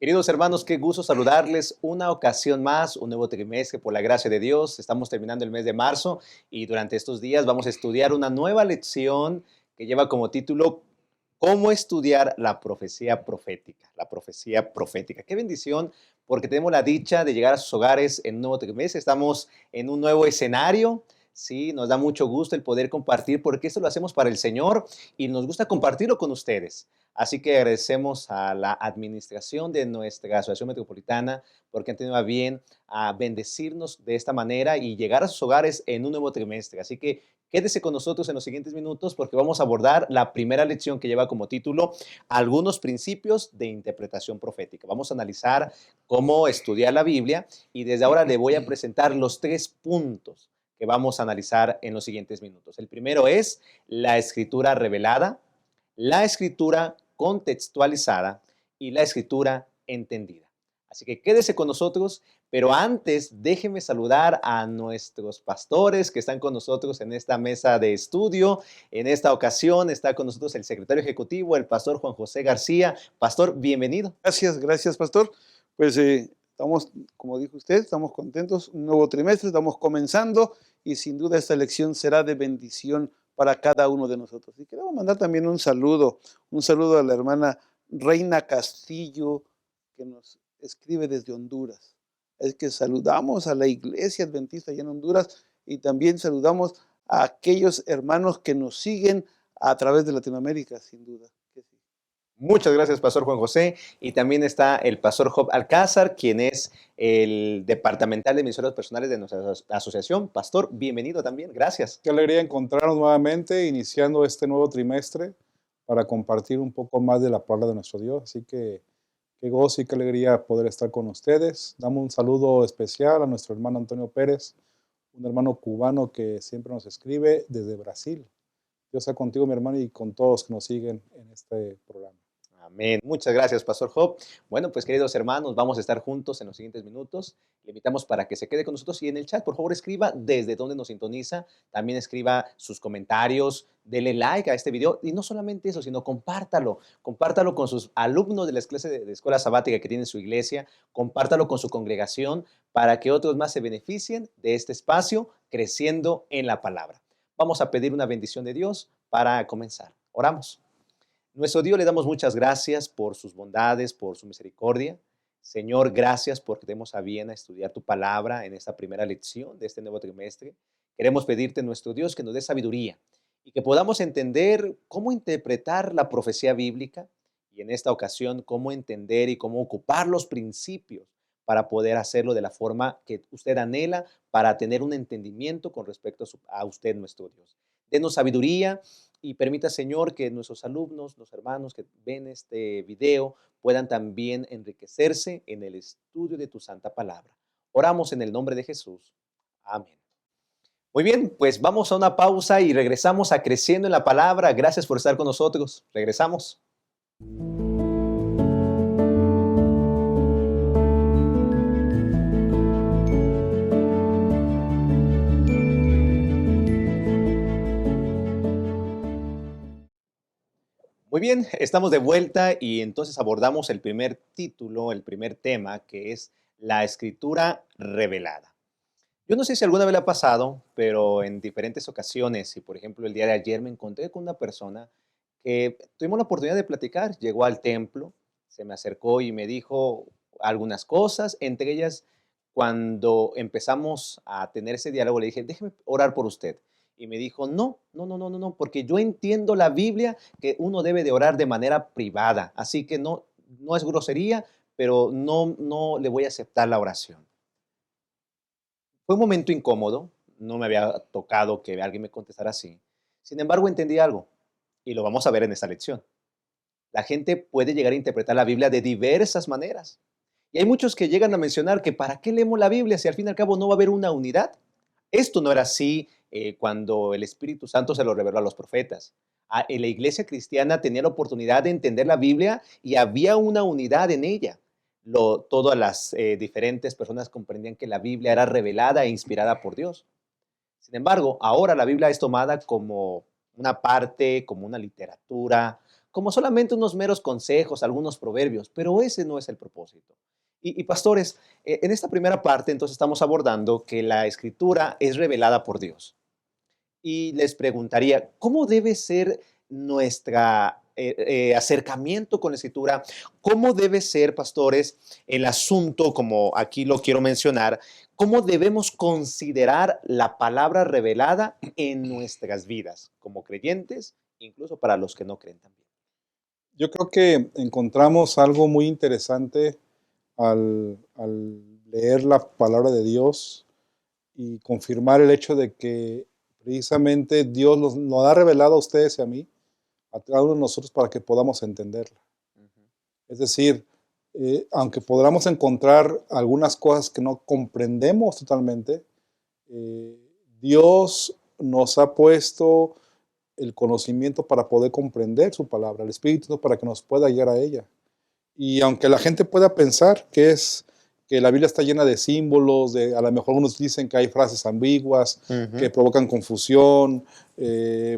Queridos hermanos, qué gusto saludarles una ocasión más, un nuevo trimestre por la gracia de Dios. Estamos terminando el mes de marzo y durante estos días vamos a estudiar una nueva lección que lleva como título ¿Cómo estudiar la profecía profética? La profecía profética. Qué bendición, porque tenemos la dicha de llegar a sus hogares en un nuevo trimestre. Estamos en un nuevo escenario. Sí, nos da mucho gusto el poder compartir, porque esto lo hacemos para el Señor y nos gusta compartirlo con ustedes. Así que agradecemos a la administración de nuestra Asociación Metropolitana porque han tenido a bien a bendecirnos de esta manera y llegar a sus hogares en un nuevo trimestre. Así que quédese con nosotros en los siguientes minutos porque vamos a abordar la primera lección que lleva como título Algunos principios de interpretación profética. Vamos a analizar cómo estudiar la Biblia y desde ahora le voy a presentar los 3 puntos que vamos a analizar en los siguientes minutos. El primero es la escritura revelada, la escritura contextualizada y la escritura entendida. Así que quédese con nosotros, pero antes déjeme saludar a nuestros pastores que están con nosotros en esta mesa de estudio. En esta ocasión está con nosotros el secretario ejecutivo, el pastor Juan José García. Pastor, bienvenido. Gracias, pastor. Pues estamos, como dijo usted, estamos contentos, un nuevo trimestre, estamos comenzando y sin duda esta lección será de bendición para cada uno de nosotros. Y queremos mandar también un saludo a la hermana Reina Castillo, que nos escribe desde Honduras. Es que saludamos a la iglesia adventista allá en Honduras y también saludamos a aquellos hermanos que nos siguen a través de Latinoamérica, sin duda. Que sí. Muchas gracias, Pastor Juan José. Y también está el Pastor Job Alcázar, quien es el departamental de misiones personales de nuestra asociación. Pastor, bienvenido también. Gracias. Qué alegría encontrarnos nuevamente, iniciando este nuevo trimestre para compartir un poco más de la palabra de nuestro Dios. Así que qué gozo y qué alegría poder estar con ustedes. Damos un saludo especial a nuestro hermano Antonio Pérez, un hermano cubano que siempre nos escribe desde Brasil. Dios sea contigo, mi hermano, y con todos que nos siguen en este programa. Amén. Muchas gracias, Pastor Job. Bueno, pues queridos hermanos, vamos a estar juntos en los siguientes minutos. Le invitamos para que se quede con nosotros y en el chat, por favor, escriba desde dónde nos sintoniza. También escriba sus comentarios, dele like a este video y no solamente eso, sino compártalo. Compártalo con sus alumnos de la clase de escuela sabática que tiene en su iglesia. Compártalo con su congregación para que otros más se beneficien de este espacio creciendo en la palabra. Vamos a pedir una bendición de Dios para comenzar. Oramos. Nuestro Dios, le damos muchas gracias por sus bondades, por su misericordia. Señor, gracias porque tenemos a bien a estudiar tu palabra en esta primera lección de este nuevo trimestre. Queremos pedirte, nuestro Dios, que nos dé sabiduría y que podamos entender cómo interpretar la profecía bíblica y en esta ocasión cómo entender y cómo ocupar los principios para poder hacerlo de la forma que usted anhela para tener un entendimiento con respecto a usted, nuestro Dios. Denos sabiduría y permita, Señor, que nuestros alumnos, los hermanos que ven este video, puedan también enriquecerse en el estudio de tu santa palabra. Oramos en el nombre de Jesús. Amén. Muy bien, pues vamos a una pausa y regresamos a Creciendo en la Palabra. Gracias por estar con nosotros. Regresamos. Muy bien, estamos de vuelta y entonces abordamos el primer título, el primer tema, que es la escritura revelada. Yo no sé si alguna vez le ha pasado, pero en diferentes ocasiones, y por ejemplo el día de ayer me encontré con una persona que tuvimos la oportunidad de platicar, llegó al templo, se me acercó y me dijo algunas cosas, entre ellas cuando empezamos a tener ese diálogo le dije, déjeme orar por usted. Y me dijo, no, no, no, no, no, no, porque yo entiendo la Biblia que uno debe de orar de manera privada, así que no, no es grosería, pero no, no le voy a aceptar la oración. Fue un momento incómodo, no me había tocado que alguien me contestara así. Sin embargo, entendí algo y lo vamos a ver en esta lección. La gente puede llegar a interpretar la Biblia de diversas maneras. Y hay muchos que llegan a mencionar que ¿para qué leemos la Biblia si al fin y al cabo no va a haber una unidad? Esto no era así cuando el Espíritu Santo se lo reveló a los profetas. En la iglesia cristiana tenía la oportunidad de entender la Biblia y había una unidad en ella. Todas las diferentes personas comprendían que la Biblia era revelada e inspirada por Dios. Sin embargo, ahora la Biblia es tomada como una parte, como una literatura, como solamente unos meros consejos, algunos proverbios, pero ese no es el propósito. Y pastores, en esta primera parte entonces estamos abordando que la escritura es revelada por Dios. Y les preguntaría, ¿cómo debe ser nuestra acercamiento con la escritura? ¿Cómo debe ser, pastores, el asunto, como aquí lo quiero mencionar, cómo debemos considerar la palabra revelada en nuestras vidas como creyentes, incluso para los que no creen también? Yo creo que encontramos algo muy interesante al leer la palabra de Dios y confirmar el hecho de que precisamente Dios nos ha revelado a ustedes y a mí, a cada uno de nosotros, para que podamos entenderla. Ujú. Es decir, aunque podamos encontrar algunas cosas que no comprendemos totalmente, eh, Dios nos ha puesto el conocimiento para poder comprender su palabra, el Espíritu para que nos pueda guiar a ella. Y aunque la gente pueda pensar que la Biblia está llena de símbolos, a lo mejor unos dicen que hay frases ambiguas que Ujú. provocan confusión,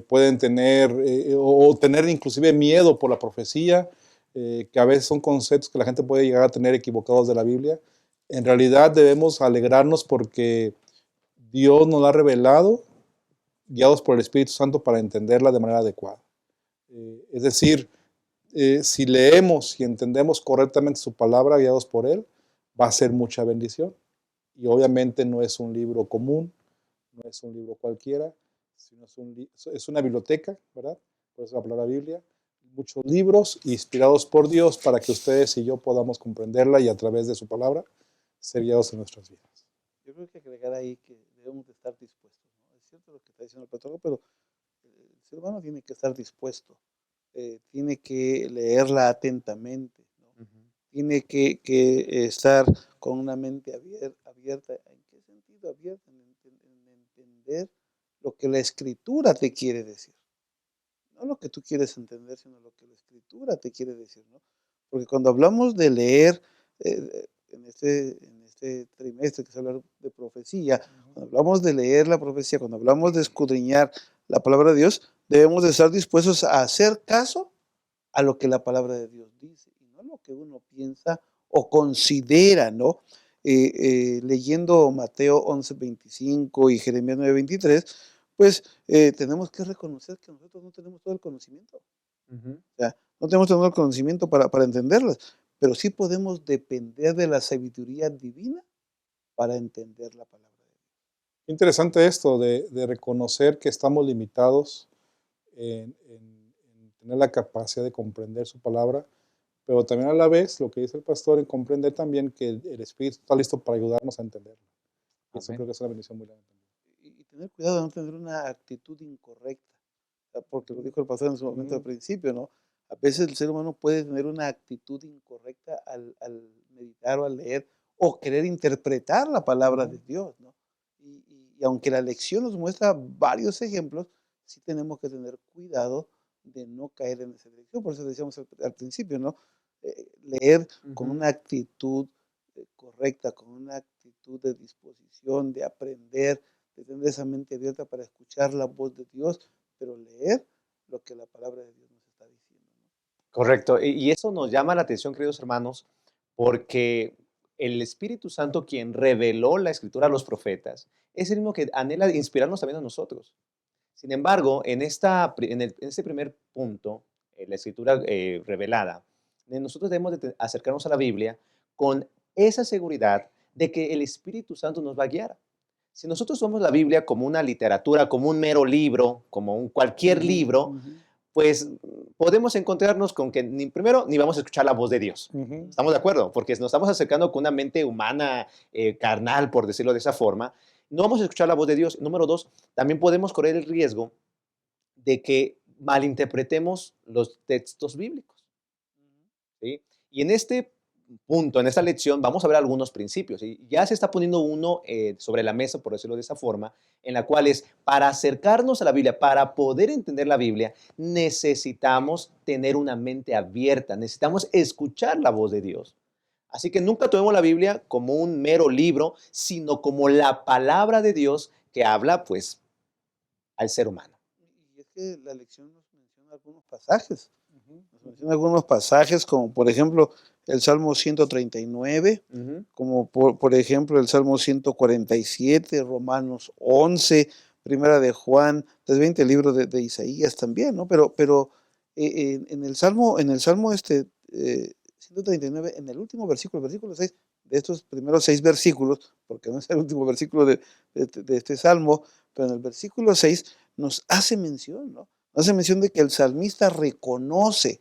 pueden tener o tener inclusive miedo por la profecía, que a veces son conceptos que la gente puede llegar a tener equivocados de la Biblia. En realidad debemos alegrarnos porque Dios nos la ha revelado, guiados por el Espíritu Santo para entenderla de manera adecuada. Es decir, si leemos y entendemos correctamente su palabra, guiados por Él, va a ser mucha bendición. Y obviamente no es un libro común, no es un libro cualquiera, sino es una biblioteca, ¿verdad? Por eso la palabra Biblia. Muchos libros inspirados por Dios para que ustedes y yo podamos comprenderla y a través de su palabra ser guiados en nuestras vidas. Yo creo que agregar ahí que debemos de estar dispuestos, ¿no? Es cierto lo que está diciendo el pastor, pero el ser humano tiene que estar dispuesto, tiene que leerla atentamente, ¿no? Ujú. Tiene que estar con una mente abierta. ¿En qué sentido abierta? En entender lo que la escritura te quiere decir. No lo que tú quieres entender, sino lo que la escritura te quiere decir, ¿no? Porque cuando hablamos de leer, en este trimestre que se habla de profecía, cuando hablamos de leer la profecía, cuando hablamos de escudriñar la palabra de Dios, debemos de estar dispuestos a hacer caso a lo que la palabra de Dios dice, y no lo que uno piensa o considera, ¿no? Leyendo Mateo 11:25 y Jeremías 9:23, pues tenemos que reconocer que nosotros no tenemos todo el conocimiento. Ujú. O sea, no tenemos todo el conocimiento para entenderlas, pero sí podemos depender de la sabiduría divina para entender la palabra de Dios. Interesante esto de reconocer que estamos limitados en tener la capacidad de comprender su palabra, pero también a la vez, lo que dice el pastor, en comprender también que el Espíritu está listo para ayudarnos a entenderlo. Y eso Amén. creo que es una bendición muy grande también. Y tener cuidado de no tener una actitud incorrecta, porque lo dijo el pastor en su momento al Ujú. principio, ¿no? A veces el ser humano puede tener una actitud incorrecta al meditar o al leer o querer interpretar la palabra de Ujú. Dios, ¿no? Y aunque la lección nos muestra varios ejemplos, sí tenemos que tener cuidado de no caer en esa dirección. Por eso decíamos al principio, ¿no? Leer con Ujú. una actitud correcta, con una actitud de disposición, de aprender, de tener esa mente abierta para escuchar la voz de Dios, pero leer lo que la palabra de Dios nos está diciendo, ¿no? Correcto. Y eso nos llama la atención, queridos hermanos, porque el Espíritu Santo, quien reveló la escritura a los profetas, es el mismo que anhela inspirarnos también a nosotros. Sin embargo, en este primer punto, la escritura revelada, nosotros debemos de acercarnos a la Biblia con esa seguridad de que el Espíritu Santo nos va a guiar. Si nosotros somos la Biblia como una literatura, como un mero libro, como un cualquier Ujú, libro, ujú, pues podemos encontrarnos con que ni primero ni vamos a escuchar la voz de Dios. ujú. ¿Estamos de acuerdo? Porque nos estamos acercando con una mente humana, carnal, por decirlo de esa forma. No vamos a escuchar la voz de Dios. Número dos, también podemos correr el riesgo de que malinterpretemos los textos bíblicos. ¿Sí? Y en este punto, en esta lección, vamos a ver algunos principios. Y ya se está poniendo uno sobre la mesa, por decirlo de esa forma, en la cual es, para acercarnos a la Biblia, para poder entender la Biblia, necesitamos tener una mente abierta, necesitamos escuchar la voz de Dios. Así que nunca tomemos la Biblia como un mero libro, sino como la palabra de Dios que habla, pues, al ser humano. Y es que la lección nos menciona algunos pasajes. Nos menciona algunos pasajes, como por ejemplo el Salmo 139, Ujú. como por ejemplo el Salmo 147, Romanos 11, Primera de Juan 3:20, el libro de Isaías también, ¿no? Pero en el Salmo 139, en el último versículo, el versículo 6, de estos primeros 6 versículos, porque no es el último versículo de este Salmo, pero en el versículo 6 nos hace mención, ¿no? Hace mención de que el salmista reconoce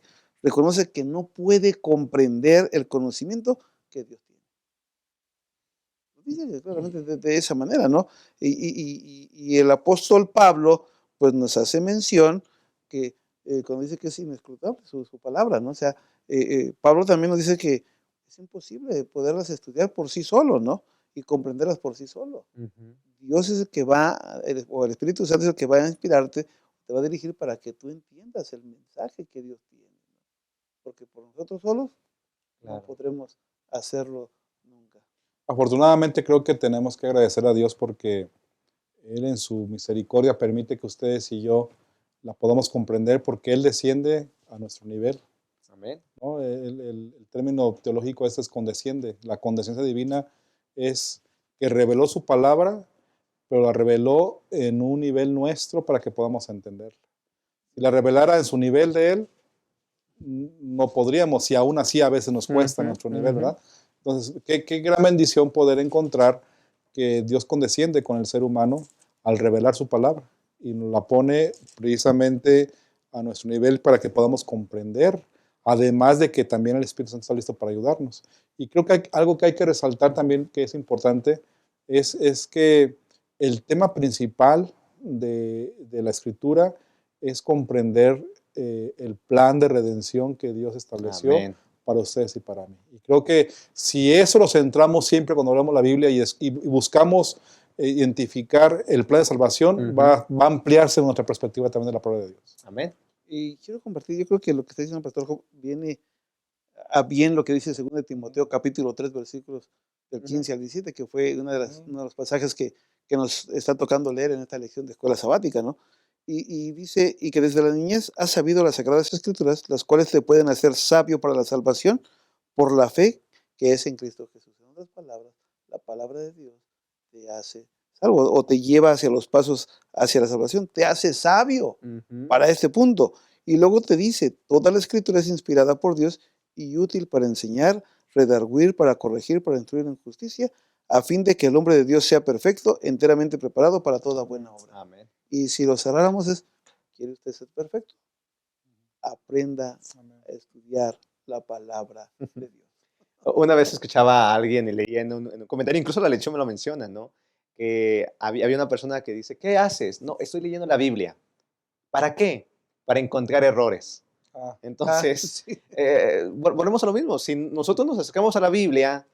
que no puede comprender el conocimiento que Dios tiene. Lo dice claramente de esa manera, ¿no? Y el apóstol Pablo, pues nos hace mención que cuando dice que es inescrutable su palabra, ¿no? O sea, Pablo también nos dice que es imposible poderlas estudiar por sí solo, ¿no? Y comprenderlas por sí solo. Ujú. Dios es el que va, o el Espíritu Santo es el que va a inspirarte, te va a dirigir para que tú entiendas el mensaje que Dios tiene, ¿no? Porque por nosotros solos no Claro. podremos hacerlo nunca. Afortunadamente creo que tenemos que agradecer a Dios porque Él en su misericordia permite que ustedes y yo la podamos comprender porque Él desciende a nuestro nivel, Amén. ¿no? El término teológico es condesciende. La condescendencia divina es que reveló su palabra, pero la reveló en un nivel nuestro para que podamos entender. Si la revelara en su nivel de Él, no podríamos, y aún así a veces nos cuesta Ujú, nuestro nivel, ujú. ¿verdad? Entonces, qué gran bendición poder encontrar que Dios condesciende con el ser humano al revelar su palabra y nos la pone precisamente a nuestro nivel para que podamos comprender, además de que también el Espíritu Santo está listo para ayudarnos. Y creo que algo que hay que resaltar también que es importante es que el tema principal de la Escritura es comprender el plan de redención que Dios estableció Amén. para ustedes y para mí. Y creo que si eso lo centramos siempre cuando hablamos la Biblia y buscamos identificar el plan de salvación, Ujú. va a ampliarse nuestra perspectiva también de la palabra de Dios. Amén. Y quiero compartir, yo creo que lo que está diciendo el pastor Job viene a bien lo que dice 2 de Timoteo capítulo 3 versículos del 15 al 17, que fue uno de los pasajes que nos está tocando leer en esta lección de escuela sabática, ¿no? Y dice, y que desde la niñez has sabido las sagradas escrituras, las cuales te pueden hacer sabio para la salvación por la fe que es en Cristo Jesús. En otras palabras, la palabra de Dios te hace salvo o te lleva hacia los pasos hacia la salvación, te hace sabio Ujú. para este punto. Y luego te dice, toda la escritura es inspirada por Dios y útil para enseñar, redarguir, para corregir, para instruir en justicia, a fin de que el hombre de Dios sea perfecto, enteramente preparado para toda buena obra. Amén. Y si lo cerráramos es, ¿quiere usted ser perfecto? Aprenda a estudiar la palabra de Dios. Una vez escuchaba a alguien y leía en un comentario, incluso la lección me lo menciona, ¿no? Que había una persona que dice, ¿qué haces? No, estoy leyendo la Biblia. ¿Para qué? Para encontrar errores. Ah, Entonces, sí. volvemos a lo mismo. Si nosotros nos acercamos a la Biblia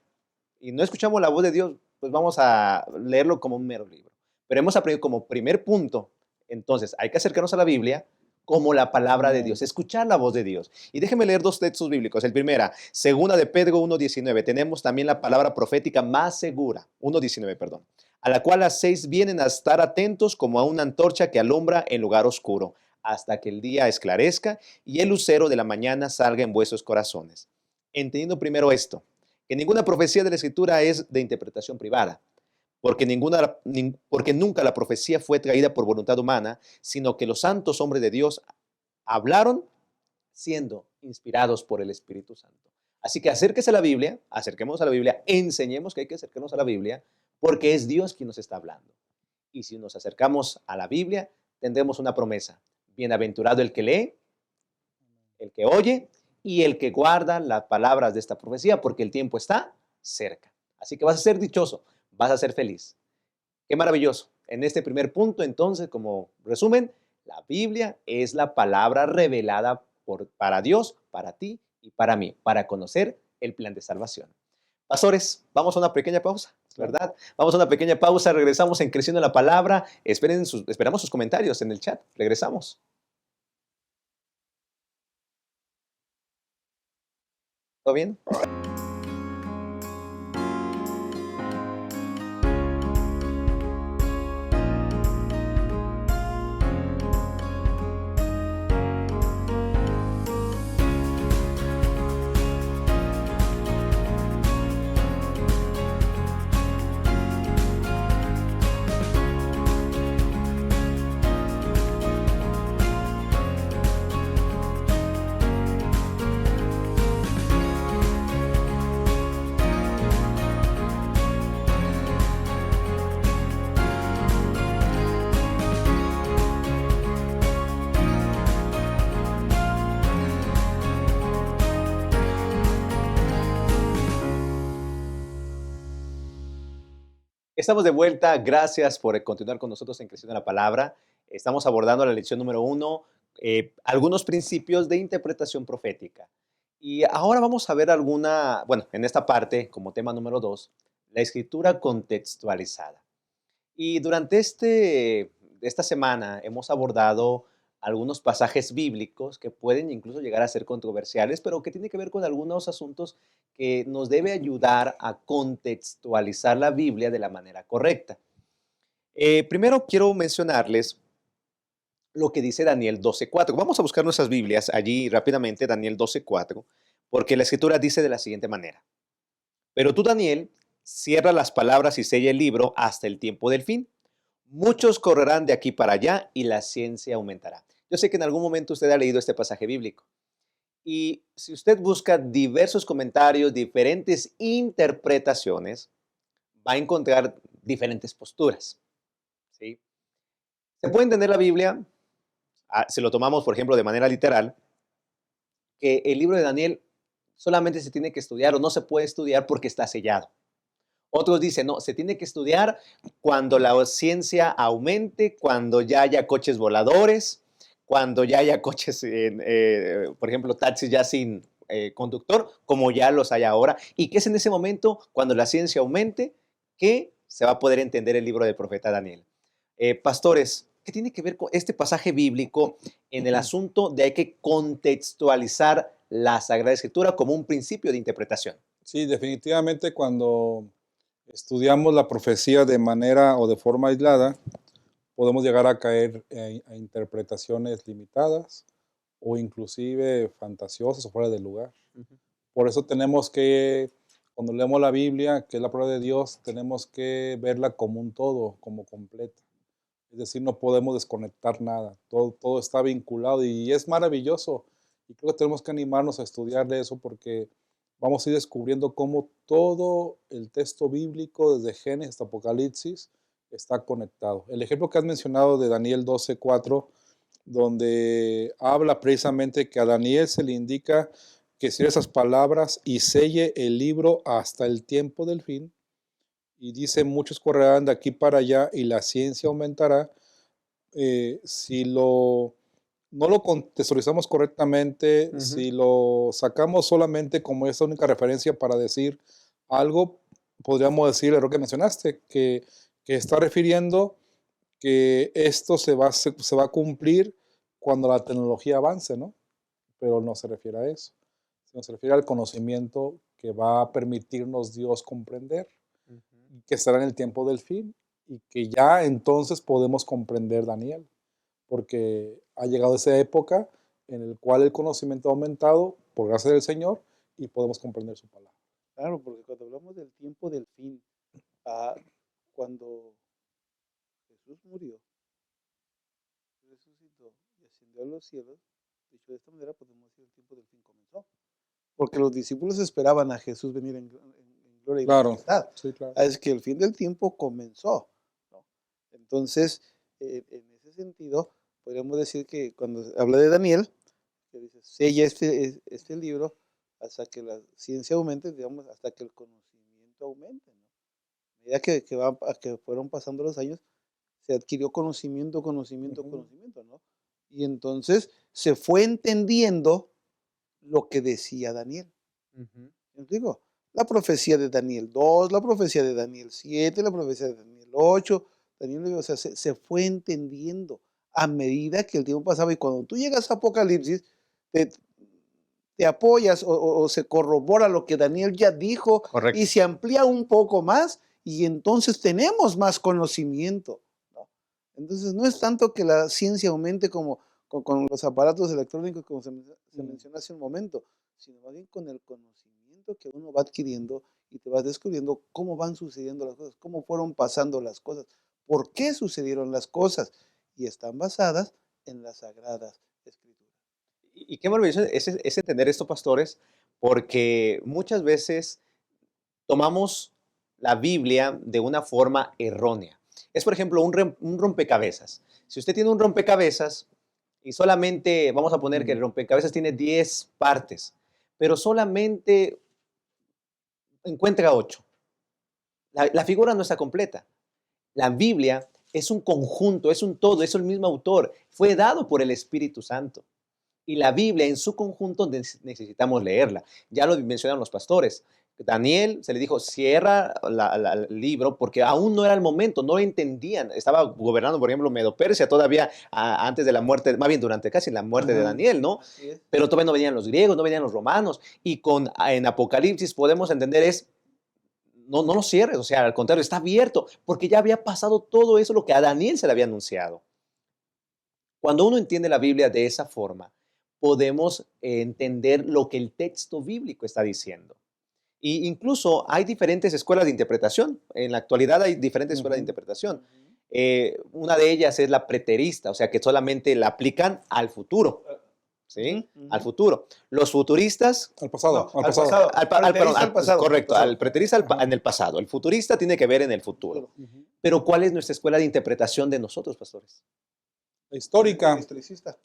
y no escuchamos la voz de Dios, pues vamos a leerlo como un mero libro. Pero hemos aprendido como primer punto, entonces hay que acercarnos a la Biblia como la palabra de Amén. Dios, escuchar la voz de Dios. Y déjenme leer dos textos bíblicos. El primera, segunda de Pedro 1:19. Tenemos también la palabra profética más segura, 1:19, perdón, a la cual hacéis bien a estar atentos como a una antorcha que alumbra en lugar oscuro, hasta que el día esclarezca y el lucero de la mañana salga en vuestros corazones. Entendiendo primero esto, que ninguna profecía de la Escritura es de interpretación privada, porque nunca la profecía fue traída por voluntad humana, sino que los santos hombres de Dios hablaron siendo inspirados por el Espíritu Santo. Así que acérquese a la Biblia, acerquémonos a la Biblia, enseñemos que hay que acercarnos a la Biblia, porque es Dios quien nos está hablando. Y si nos acercamos a la Biblia, tendremos una promesa. Bienaventurado el que lee, el que oye y el que guarda las palabras de esta profecía, porque el tiempo está cerca. Así que vas a ser dichoso, vas a ser feliz. Qué maravilloso. En este primer punto, entonces, como resumen, la Biblia es la palabra revelada para Dios, para ti y para mí, para conocer el plan de salvación. Pastores, vamos a una pequeña pausa, ¿verdad? Vamos a una pequeña pausa, regresamos en Creciendo en la Palabra. Esperamos sus comentarios en el chat. Regresamos. ¿Todo bien? Estamos de vuelta. Gracias por continuar con nosotros en Creciendo en la Palabra. Estamos abordando la lección número 1, algunos principios de interpretación profética. Y ahora vamos a ver en esta parte, como tema número 2, la escritura contextualizada. Y durante esta semana hemos abordado algunos pasajes bíblicos que pueden incluso llegar a ser controversiales, pero que tienen que ver con algunos asuntos que nos debe ayudar a contextualizar la Biblia de la manera correcta. Primero quiero mencionarles lo que dice Daniel 12:4. Vamos a buscar nuestras Biblias allí rápidamente, Daniel 12:4, porque la escritura dice de la siguiente manera: pero tú, Daniel, cierra las palabras y sella el libro hasta el tiempo del fin. Muchos correrán de aquí para allá y la ciencia aumentará. Yo sé que en algún momento usted ha leído este pasaje bíblico. Y si usted busca diversos comentarios, diferentes interpretaciones, va a encontrar diferentes posturas, ¿sí? Se puede entender la Biblia, si lo tomamos, por ejemplo, de manera literal, que el libro de Daniel solamente se tiene que estudiar o no se puede estudiar porque está sellado. Otros dicen, no, se tiene que estudiar cuando la ciencia aumente, cuando ya haya coches voladores, cuando ya haya coches, por ejemplo, taxis ya sin conductor, como ya los hay ahora, y que es en ese momento, cuando la ciencia aumente, que se va a poder entender el libro del profeta Daniel. Pastores, ¿qué tiene que ver con este pasaje bíblico en el asunto de hay que contextualizar la Sagrada Escritura como un principio de interpretación? Sí, definitivamente cuando estudiamos la profecía de manera o de forma aislada, podemos llegar a caer a interpretaciones limitadas o inclusive fantasiosas o fuera de lugar. Ujú. Por eso tenemos que, cuando leemos la Biblia, que es la palabra de Dios, tenemos que verla como un todo, como completa. Es decir, no podemos desconectar nada, todo está vinculado y es maravilloso. Y creo que tenemos que animarnos a estudiar de eso porque vamos a ir descubriendo cómo todo el texto bíblico, desde Génesis hasta Apocalipsis, está conectado. El ejemplo que has mencionado de Daniel 12:4, donde habla precisamente que a Daniel se le indica que cierre esas palabras y selle el libro hasta el tiempo del fin. Y dice, muchos correrán de aquí para allá y la ciencia aumentará. Si no lo contextualizamos correctamente, Ujú. si lo sacamos solamente como esa única referencia para decir algo, podríamos decir el error que mencionaste, que está refiriendo que esto se va a cumplir cuando la tecnología avance, ¿no? Pero no se refiere a eso, sino se refiere al conocimiento que va a permitirnos Dios comprender, Ujú. que estará en el tiempo del fin y que ya entonces podemos comprender Daniel, porque ha llegado esa época en la cual el conocimiento ha aumentado por gracia del Señor y podemos comprender su palabra. Claro, porque cuando hablamos del tiempo del fin, ah, cuando Jesús murió, resucitó y ascendió a los cielos, dicho de esta manera, podemos decir el tiempo del fin comenzó. Porque los discípulos esperaban a Jesús venir en gloria y Claro, majestad. sí, claro. Es que el fin del tiempo comenzó, ¿no? Entonces, en ese sentido, podríamos decir que cuando habla de Daniel, que dice, sella este libro hasta que la ciencia aumente, digamos, hasta que el conocimiento aumente, ¿no? A medida que fueron pasando los años, se adquirió conocimiento, conocimiento, Ujú. conocimiento, ¿no? Y entonces se fue entendiendo lo que decía Daniel. Ujú. ¿Me explico? La profecía de Daniel 2, la profecía de Daniel 7, la profecía de Daniel 8, Daniel, o sea, se fue entendiendo a medida que el tiempo pasaba. Y cuando tú llegas a Apocalipsis, te, te apoyas o se corrobora lo que Daniel ya dijo y Correcto. se amplía un poco más y entonces tenemos más conocimiento, ¿no? Entonces no es tanto que la ciencia aumente como con los aparatos electrónicos como se Mm. mencionó hace un momento, sino más bien con el conocimiento que uno va adquiriendo y te vas descubriendo cómo van sucediendo las cosas, cómo fueron pasando las cosas, por qué sucedieron las cosas y están basadas en las sagradas escrituras. Y qué maravilloso es entender esto, pastores, porque muchas veces tomamos la Biblia de una forma errónea. Es, por ejemplo, un rompecabezas. Si usted tiene un rompecabezas y solamente, vamos a poner que el Mm. rompecabezas tiene 10 partes, pero solamente encuentra 8. La figura no está completa. La Biblia es un conjunto, es un todo, es el mismo autor. Fue dado por el Espíritu Santo. Y la Biblia en su conjunto necesitamos leerla. Ya lo mencionaron los pastores. Daniel se le dijo, cierra el libro porque aún no era el momento, no lo entendían. Estaba gobernando, por ejemplo, Medo-Persia todavía antes de la muerte, más bien durante casi la muerte de Daniel, ¿no? Pero todavía no venían los griegos, no venían los romanos. Y en Apocalipsis podemos entender no lo cierres, o sea, al contrario, está abierto porque ya había pasado todo eso, lo que a Daniel se le había anunciado. Cuando uno entiende la Biblia de esa forma, podemos entender lo que el texto bíblico está diciendo. Y incluso hay diferentes escuelas de interpretación. En la actualidad hay diferentes escuelas de interpretación. Una de ellas es la preterista, o sea, que solamente la aplican al futuro. ¿Sí? Al futuro. Los futuristas... Al pasado. No, al pasado. Al pasado. Correcto, al preterista en el pasado. El futurista tiene que ver en el futuro. Pero ¿cuál es nuestra escuela de interpretación de nosotros, pastores? La histórica. Historicista.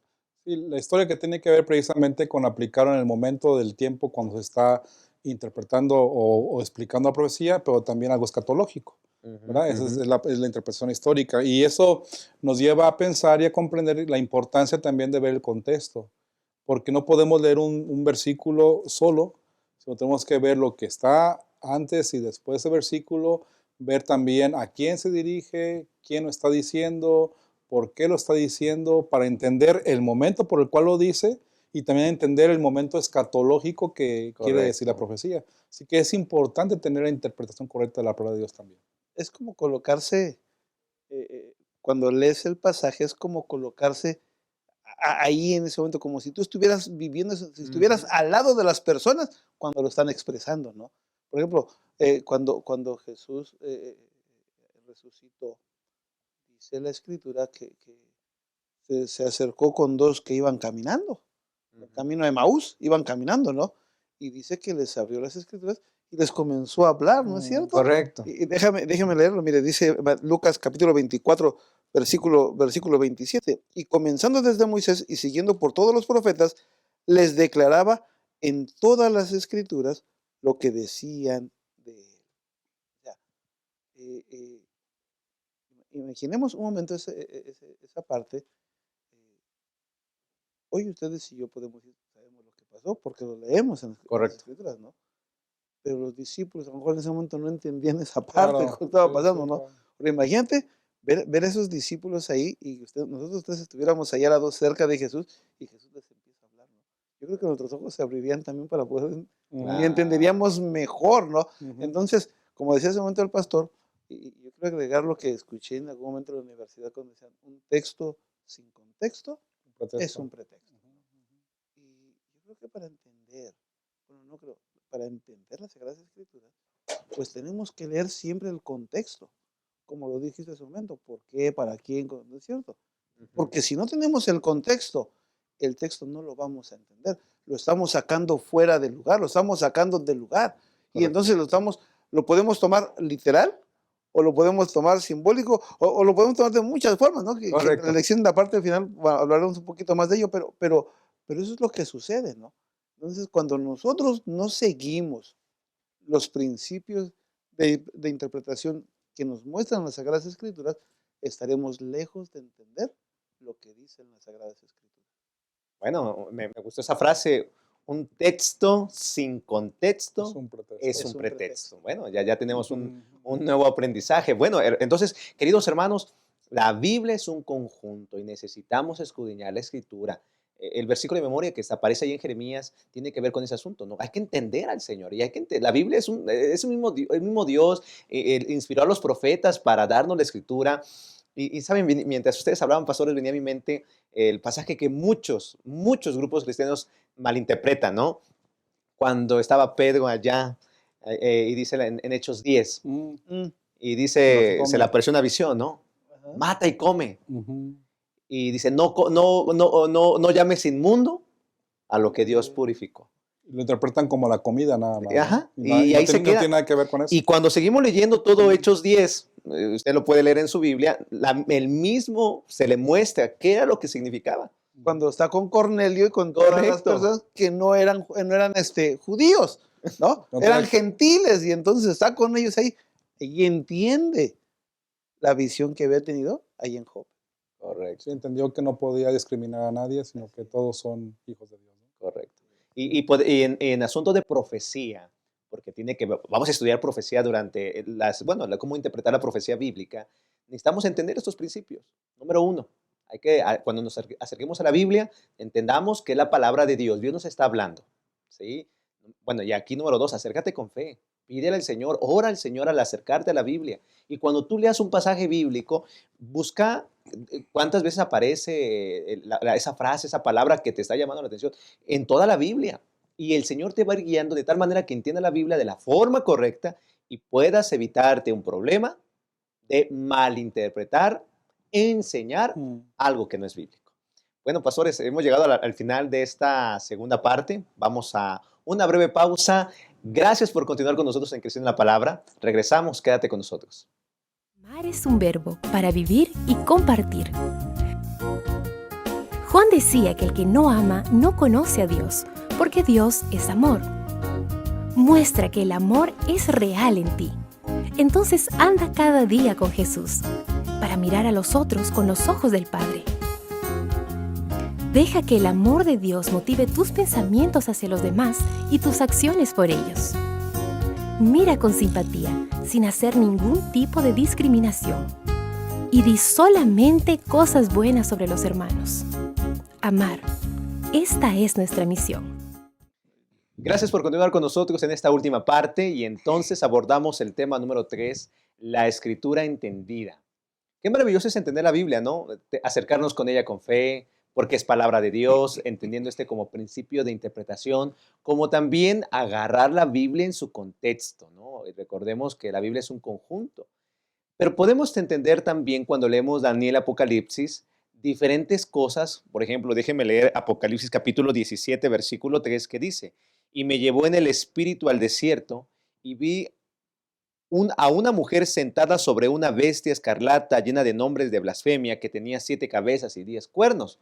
Sí, la historia que tiene que ver precisamente con aplicar en el momento del tiempo cuando se está interpretando o explicando la profecía, pero también algo escatológico, ¿verdad? Esa es la interpretación histórica. Y eso nos lleva a pensar y a comprender la importancia también de ver el contexto, porque no podemos leer un versículo solo, sino tenemos que ver lo que está antes y después del versículo, ver también a quién se dirige, quién lo está diciendo, por qué lo está diciendo, para entender el momento por el cual lo dice y también entender el momento escatológico que quiere decir la profecía. Así que es importante tener la interpretación correcta de la palabra de Dios también. Es como colocarse, cuando lees el pasaje, es como colocarse ahí en ese momento, como si tú estuvieras viviendo, si estuvieras al lado de las personas cuando lo están expresando, ¿no? Por ejemplo, cuando Jesús resucitó, dice la Escritura que se acercó con dos que iban caminando, el camino de Emaús, iban caminando, ¿no? Y dice que les abrió las Escrituras y les comenzó a hablar, ¿no es cierto? Correcto. Y déjame leerlo, mire, dice Lucas capítulo 24, versículo 27, y comenzando desde Moisés y siguiendo por todos los profetas, les declaraba en todas las Escrituras lo que decían de él. O sea, imaginemos un momento esa parte. Hoy ustedes y yo podemos decir, sabemos lo que pasó porque lo leemos en las Escrituras, ¿no? Pero los discípulos a lo mejor en ese momento no entendían esa parte que estaba pasando, ¿no? Claro. Pero imagínate ver a esos discípulos ahí y nosotros tres estuviéramos allá a cerca de Jesús y Jesús les empieza a hablar, ¿no? Yo creo que nuestros ojos se abrirían también para poder y entenderíamos mejor, ¿no? Entonces, como decía hace un momento el pastor, y yo quiero agregar lo que escuché en algún momento en la universidad cuando decían, un texto sin contexto es un pretexto. Y yo creo que para entender las Sagradas Escrituras, pues tenemos que leer siempre el contexto, como lo dijiste hace un momento, por qué, para quién, ¿no es cierto? Porque si no tenemos el contexto no lo vamos a entender, lo estamos sacando fuera del lugar, lo estamos sacando del lugar, y entonces lo podemos tomar literal, o lo podemos tomar simbólico, o lo podemos tomar de muchas formas, ¿no? Que en la lección de la parte final hablaremos un poquito más de ello, pero eso es lo que sucede, ¿no? Entonces, cuando nosotros no seguimos los principios de interpretación que nos muestran las Sagradas Escrituras, estaremos lejos de entender lo que dicen las Sagradas Escrituras. Bueno, me gustó esa frase. Un texto sin contexto es un pretexto. Bueno, ya tenemos un nuevo aprendizaje. Bueno, entonces, queridos hermanos, la Biblia es un conjunto y necesitamos escudriñar la Escritura. El versículo de memoria que aparece ahí en Jeremías tiene que ver con ese asunto, ¿no? Hay que entender al Señor y la Biblia es el mismo Dios, inspiró a los profetas para darnos la Escritura. Y saben, mientras ustedes hablaban, pastores, venía a mi mente el pasaje que muchos grupos cristianos malinterpretan, ¿no? Cuando estaba Pedro allá, y dice en Hechos 10, y dice, se le apareció una visión, ¿no? Mata y come. Y dice, no llames inmundo a lo que Dios purificó. Lo interpretan como la comida nada más. Ajá, y ahí se queda. No tiene nada que ver con eso. Y cuando seguimos leyendo todo Hechos 10, usted lo puede leer en su Biblia, el mismo se le muestra qué era lo que significaba. Cuando está con Cornelio y con todas las personas que no eran judíos, ¿no? Eran gentiles, y entonces está con ellos ahí y entiende la visión que había tenido ahí en Job. Correcto. Sí, entendió que no podía discriminar a nadie, sino que todos son hijos de Dios, ¿no? Correcto. Y en asunto de profecía, porque vamos a estudiar profecía durante cómo interpretar la profecía bíblica, necesitamos entender estos principios. Número uno, cuando nos acerquemos a la Biblia, entendamos que es la palabra de Dios. Dios nos está hablando, ¿sí? Bueno, y aquí número dos, acércate con fe. Pídele al Señor, ora al Señor al acercarte a la Biblia. Y cuando tú leas un pasaje bíblico, busca cuántas veces aparece esa frase, esa palabra que te está llamando la atención en toda la Biblia. Y el Señor te va a ir guiando de tal manera que entienda la Biblia de la forma correcta y puedas evitarte un problema de malinterpretar, enseñar Mm. algo que no es bíblico. Bueno, pastores, hemos llegado al final de esta segunda parte. Vamos a una breve pausa. Gracias por continuar con nosotros en Creciendo en la Palabra. Regresamos, quédate con nosotros. Amar es un verbo para vivir y compartir. Juan decía que el que no ama no conoce a Dios, porque Dios es amor. Muestra que el amor es real en ti. Entonces anda cada día con Jesús, para mirar a los otros con los ojos del Padre. Deja que el amor de Dios motive tus pensamientos hacia los demás y tus acciones por ellos. Mira con simpatía, sin hacer ningún tipo de discriminación. Y di solamente cosas buenas sobre los hermanos. Amar. Esta es nuestra misión. Gracias por continuar con nosotros en esta última parte y entonces abordamos el tema número 3, la escritura entendida. Qué maravilloso es entender la Biblia, ¿no? Acercarnos con ella con fe, porque es palabra de Dios, entendiendo como principio de interpretación, como también agarrar la Biblia en su contexto, ¿no? Y recordemos que la Biblia es un conjunto. Pero podemos entender también cuando leemos Daniel Apocalipsis diferentes cosas. Por ejemplo, déjenme leer Apocalipsis capítulo 17, versículo 3, que dice, y me llevó en el espíritu al desierto y vi a una mujer sentada sobre una bestia escarlata llena de nombres de blasfemia que tenía 7 cabezas y 10 cuernos.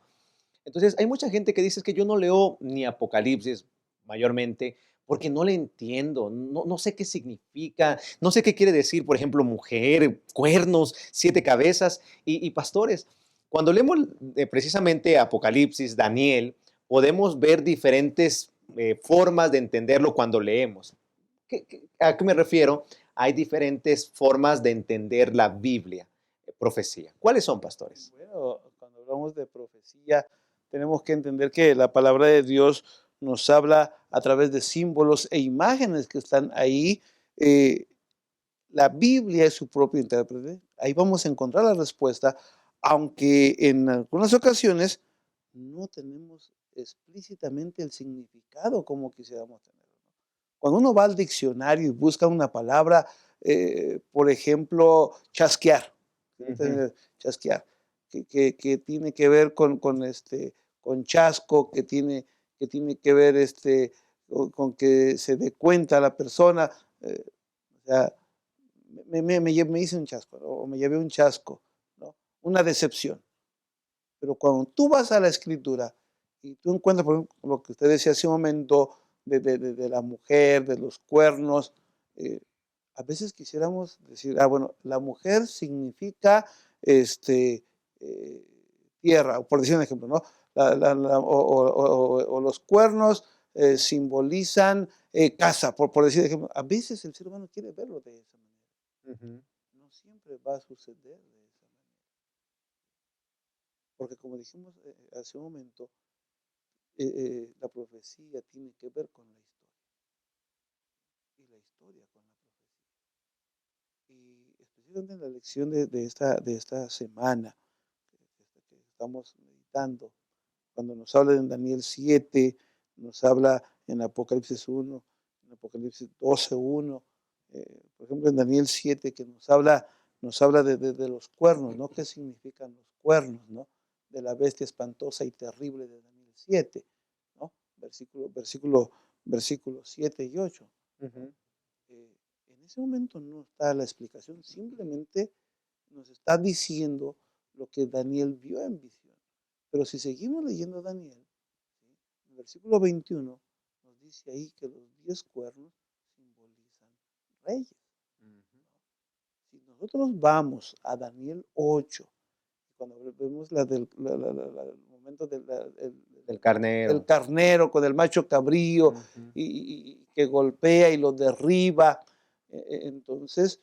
Entonces, hay mucha gente que dice que yo no leo ni Apocalipsis mayormente porque no le entiendo, no sé qué significa, no sé qué quiere decir, por ejemplo, mujer, cuernos, 7 cabezas y pastores. Cuando leemos precisamente Apocalipsis, Daniel, podemos ver diferentes formas de entenderlo cuando leemos. ¿A qué me refiero? Hay diferentes formas de entender la Biblia, profecía. ¿Cuáles son, pastores? Bueno, cuando hablamos de profecía, tenemos que entender que la palabra de Dios nos habla a través de símbolos e imágenes que están ahí. Eh, la Biblia es su propio intérprete. Ahí vamos a encontrar la respuesta, aunque en algunas ocasiones no tenemos explícitamente el significado como quisiéramos tenerlo. Cuando uno va al diccionario y busca una palabra, por ejemplo, chasquear, Ujú. chasquear, que tiene que ver con chasco, que tiene que ver con que se dé cuenta la persona, o sea, me hice un chasco, ¿no? O me llevé un chasco, ¿no? Una decepción. Pero cuando tú vas a la escritura y tú encuentras, por ejemplo, lo que usted decía hace un momento de la mujer, de los cuernos, eh, a veces quisiéramos decir, bueno, la mujer significa eh, tierra, por decir un ejemplo, ¿no? O los cuernos simbolizan casa, por decir ejemplo. A veces el ser humano quiere verlo de esa manera. Ujú. No siempre va a suceder de esa manera. Porque como dijimos hace un momento, la profecía tiene que ver con la historia y la historia con la profecía. Y especialmente en la lección de esta semana que estamos meditando, cuando nos habla en Daniel 7, nos habla en Apocalipsis 1, en Apocalipsis 12:1, por ejemplo en Daniel 7 que nos habla de los cuernos, ¿no? ¿Qué significan los cuernos, no? De la bestia espantosa y terrible de Daniel 7, ¿no? Versículos 7 y 8, ¿no? Ujú. En ese momento no está la explicación, simplemente nos está diciendo lo que Daniel vio en visión. Pero si seguimos leyendo Daniel, ¿sí? En el versículo 21 nos dice ahí que los 10 cuernos simbolizan reyes. Ujú. Si nosotros vamos a Daniel 8, cuando vemos el momento Del carnero. del carnero con el macho cabrío Ujú. y que golpea y lo derriba, entonces,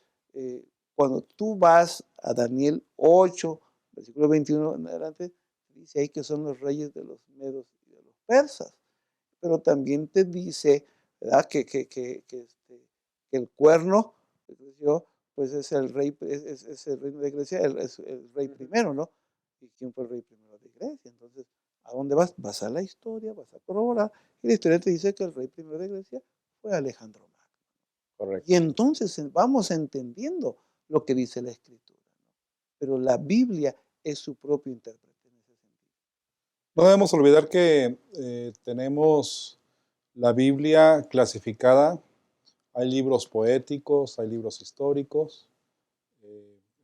cuando tú vas a Daniel 8, versículo 21 en adelante, dice ahí que son los reyes de los medos y de los persas, pero también te dice, ¿verdad? Que el cuerno, pues es el rey, es el reino de Grecia, es el rey primero, ¿no? ¿Y quién fue el rey primero de Grecia? Entonces, ¿a dónde vas? Vas a la historia, vas a corroborar, y la historia te dice que el rey primero de Grecia fue Alejandro Magno. Correcto. Y entonces vamos entendiendo lo que dice la Escritura, ¿no? Pero la Biblia es su propio intérprete en ese sentido. No debemos olvidar que tenemos la Biblia clasificada. Hay libros poéticos, hay libros históricos,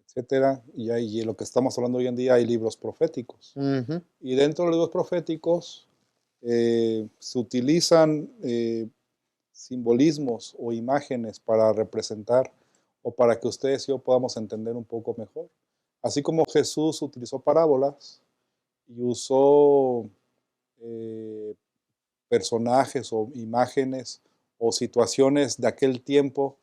etcétera. Y lo que estamos hablando hoy en día, hay libros proféticos. Ujú. Y dentro de los libros proféticos se utilizan simbolismos o imágenes para representar o para que ustedes y yo podamos entender un poco mejor. Así como Jesús utilizó parábolas y usó personajes o imágenes o situaciones de aquel tiempo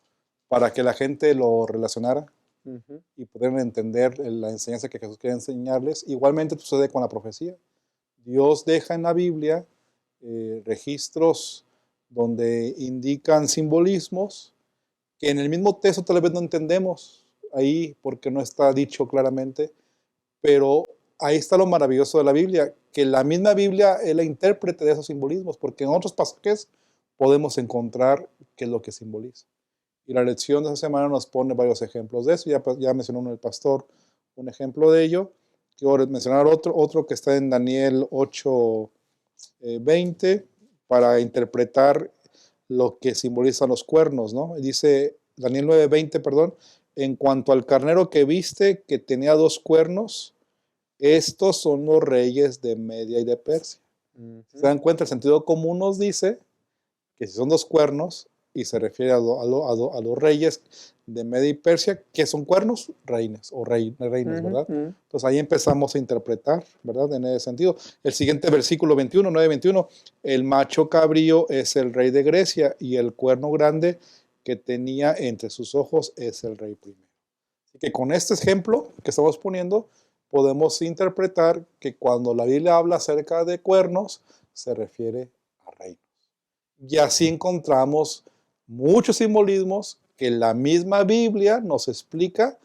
para que la gente lo relacionara Ujú. y pudieran entender la enseñanza que Jesús quería enseñarles. Igualmente sucede con la profecía. Dios deja en la Biblia registros donde indican simbolismos que en el mismo texto tal vez no entendemos ahí porque no está dicho claramente, pero ahí está lo maravilloso de la Biblia, que la misma Biblia es la intérprete de esos simbolismos, porque en otros pasajes podemos encontrar qué es lo que simboliza. Y la lección de esta semana nos pone varios ejemplos de eso. Ya mencionó uno el pastor un ejemplo de ello. Quiero mencionar otro que está en Daniel 8, 20, para interpretar lo que simbolizan los cuernos, ¿no? Dice Daniel 9, 20, perdón, en cuanto al carnero que viste, que tenía 2 cuernos, estos son los reyes de Media y de Persia. ¿Se dan cuenta? El sentido común nos dice que si son 2 cuernos, y se refiere a los reyes de Media y Persia, ¿qué son cuernos? Reines o reinas, ¿verdad? Ujú. Entonces ahí empezamos a interpretar, ¿verdad? En ese sentido. El siguiente versículo 21, 9, 21, el macho cabrío es el rey de Grecia y el cuerno grande que tenía entre sus ojos es el rey primero. Así que con este ejemplo que estamos poniendo, podemos interpretar que cuando la Biblia habla acerca de cuernos, se refiere a reinos. Y así encontramos muchos simbolismos que la misma Biblia nos explica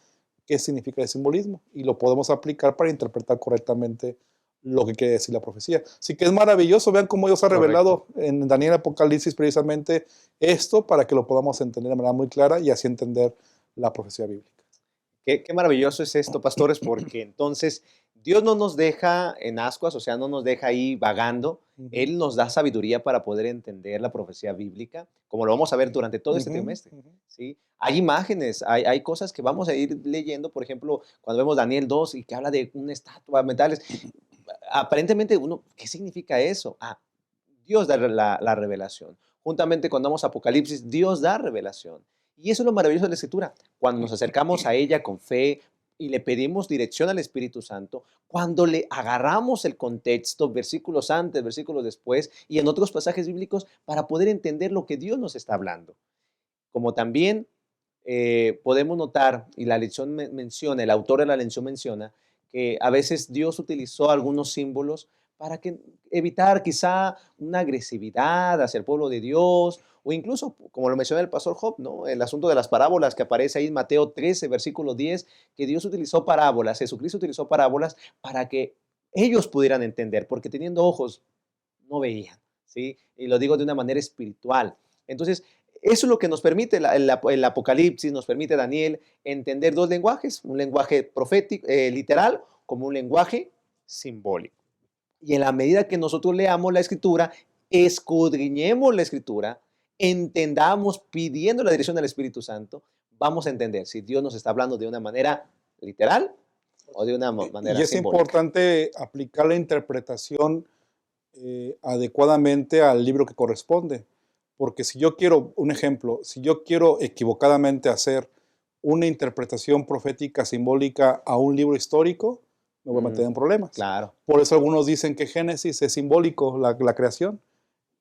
qué significa el simbolismo y lo podemos aplicar para interpretar correctamente lo que quiere decir la profecía. Así que es maravilloso, vean cómo Dios ha revelado en Daniel Apocalipsis precisamente esto para que lo podamos entender de manera muy clara y así entender la profecía bíblica. Qué maravilloso es esto, pastores, porque entonces Dios no nos deja en ascuas, o sea, no nos deja ahí vagando. Él nos da sabiduría para poder entender la profecía bíblica, como lo vamos a ver durante todo este trimestre. ¿Sí? Hay imágenes, hay cosas que vamos a ir leyendo, por ejemplo, cuando vemos Daniel 2 y que habla de una estatua, metales, aparentemente uno, ¿qué significa eso? Dios da la revelación. Juntamente cuando vamos a Apocalipsis, Dios da revelación. Y eso es lo maravilloso de la Escritura. Cuando nos acercamos a ella con fe y le pedimos dirección al Espíritu Santo, cuando le agarramos el contexto, versículos antes, versículos después, y en otros pasajes bíblicos, para poder entender lo que Dios nos está hablando. Como también podemos notar, y la lección menciona, el autor de la lección menciona, que a veces Dios utilizó algunos símbolos para evitar quizá una agresividad hacia el pueblo de Dios, o incluso, como lo menciona el pastor Job, ¿no? El asunto de las parábolas que aparece ahí en Mateo 13, versículo 10, que Dios utilizó parábolas, Jesucristo utilizó parábolas para que ellos pudieran entender, porque teniendo ojos no veían, ¿sí? Y lo digo de una manera espiritual. Entonces, eso es lo que nos permite el Apocalipsis, nos permite Daniel entender 2 lenguajes, un lenguaje profético, literal, como un lenguaje simbólico. Y en la medida que nosotros leamos la Escritura, escudriñemos la Escritura, entendamos pidiendo la dirección del Espíritu Santo, vamos a entender si Dios nos está hablando de una manera literal o de una manera Y es simbólica. importante aplicar la interpretación adecuadamente al libro que corresponde. Porque si yo quiero, un ejemplo, si yo quiero equivocadamente hacer una interpretación profética simbólica a un libro histórico, me voy a meter en problemas. Claro. Por eso algunos dicen que Génesis es simbólico, la creación,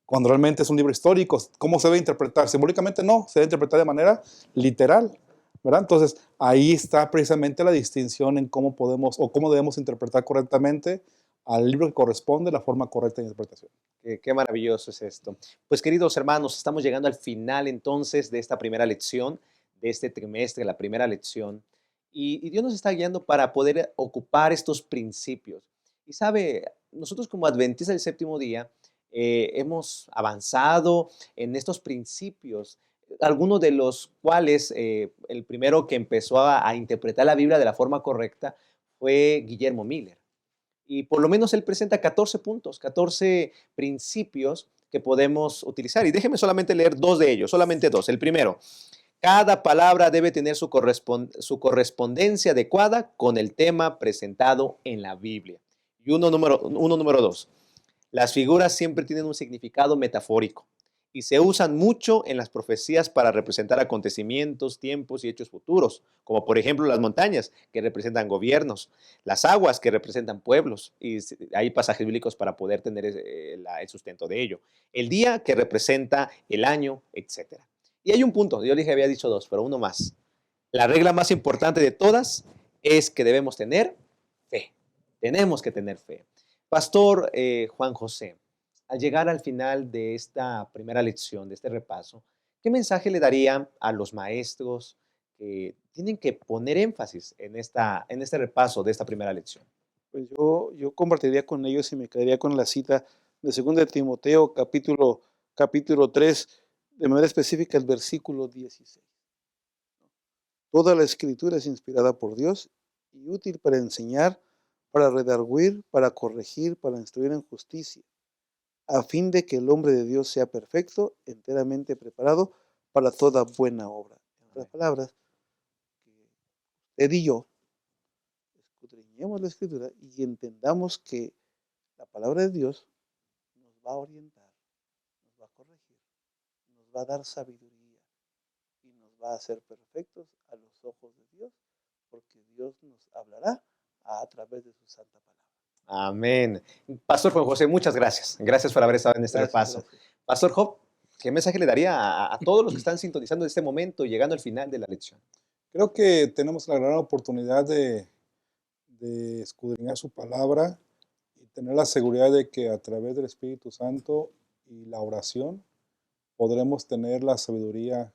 cuando realmente es un libro histórico. ¿Cómo se debe interpretar? Simbólicamente no, se debe interpretar de manera literal, ¿verdad? Entonces, ahí está precisamente la distinción en cómo podemos o cómo debemos interpretar correctamente al libro que corresponde, la forma correcta de interpretación. Qué maravilloso es esto. Pues queridos hermanos, estamos llegando al final entonces de esta primera lección, de este trimestre, la primera lección. Y Dios nos está guiando para poder ocupar estos principios. Y sabe, nosotros como adventistas del séptimo día hemos avanzado en estos principios, algunos de los cuales el primero que empezó a interpretar la Biblia de la forma correcta fue Guillermo Miller. Y por lo menos él presenta 14 puntos, 14 principios que podemos utilizar. Y déjeme solamente leer dos de ellos, solamente dos. El primero, cada palabra debe tener su correspondencia adecuada con el tema presentado en la Biblia. Y uno número dos, las figuras siempre tienen un significado metafórico y se usan mucho en las profecías para representar acontecimientos, tiempos y hechos futuros, como por ejemplo las montañas, que representan gobiernos, las aguas, que representan pueblos, y hay pasajes bíblicos para poder tener el sustento de ello, el día, que representa el año, etc. Y hay un punto, yo les había dicho dos, pero uno más. La regla más importante de todas es que debemos tener fe. Tenemos que tener fe. Pastor Juan José, al llegar al final de esta primera lección, de este repaso, ¿qué mensaje le daría a los maestros que tienen que poner énfasis en este repaso de esta primera lección? Pues yo compartiría con ellos y me quedaría con la cita de 2 de Timoteo, capítulo 3, de manera específica el versículo 16. Toda la escritura es inspirada por Dios y útil para enseñar, para redarguir, para corregir, para instruir en justicia, a fin de que el hombre de Dios sea perfecto, enteramente preparado para toda buena obra. En otras palabras, que usted y yo escudriñemos la escritura y entendamos que la palabra de Dios nos va a orientar, nos va a corregir, nos va a dar sabiduría y nos va a hacer perfectos a los ojos de Dios, porque Dios nos hablará a través de su santa palabra. Amén. Pastor Juan José, muchas gracias. Gracias por haber estado en este repaso. Gracias. Pastor Job, ¿qué mensaje le daría a todos los que están sintonizando en este momento y llegando al final de la lección? Creo que tenemos la gran oportunidad de escudriñar su palabra y tener la seguridad de que a través del Espíritu Santo y la oración podremos tener la sabiduría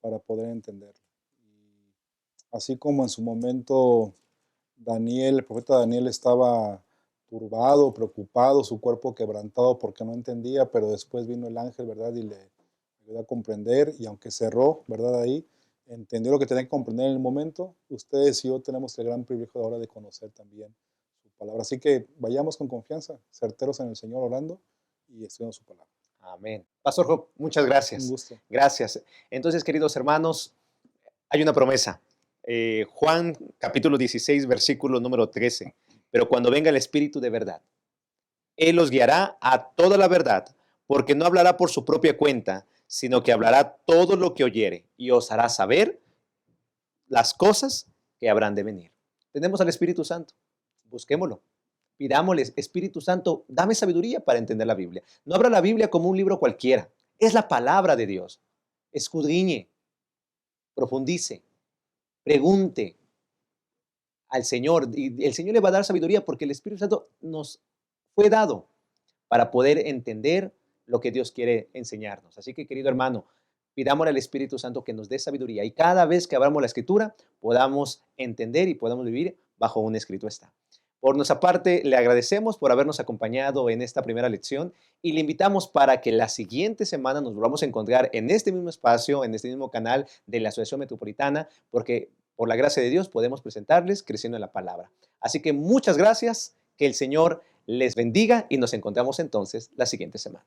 para poder entenderlo. Y así como en su momento el profeta Daniel estaba turbado, preocupado, su cuerpo quebrantado porque no entendía, pero después vino el ángel, ¿verdad? Y le ayudó a comprender, y aunque cerró, ¿verdad? Ahí, entendió lo que tenía que comprender en el momento. Ustedes y yo tenemos el gran privilegio ahora de conocer también su palabra. Así que vayamos con confianza, certeros en el Señor, orando y estudiando su palabra. Amén. Pastor Job, muchas gracias. Un gusto. Gracias. Entonces, queridos hermanos, hay una promesa. Juan capítulo 16, versículo número 13. Pero cuando venga el Espíritu de verdad, Él los guiará a toda la verdad, porque no hablará por su propia cuenta, sino que hablará todo lo que oyere y os hará saber las cosas que habrán de venir. Tenemos al Espíritu Santo. Busquémoslo. Pidámosles, Espíritu Santo, dame sabiduría para entender la Biblia. No abra la Biblia como un libro cualquiera. Es la palabra de Dios. Escudriñe, profundice, pregunte al Señor. Y el Señor le va a dar sabiduría porque el Espíritu Santo nos fue dado para poder entender lo que Dios quiere enseñarnos. Así que, querido hermano, pidámosle al Espíritu Santo que nos dé sabiduría y cada vez que abramos la Escritura podamos entender y podamos vivir bajo un escrito está. Por nuestra parte, le agradecemos por habernos acompañado en esta primera lección y le invitamos para que la siguiente semana nos volvamos a encontrar en este mismo espacio, en este mismo canal de la Asociación Metropolitana, porque por la gracia de Dios podemos presentarles creciendo en la palabra. Así que muchas gracias, que el Señor les bendiga y nos encontramos entonces la siguiente semana.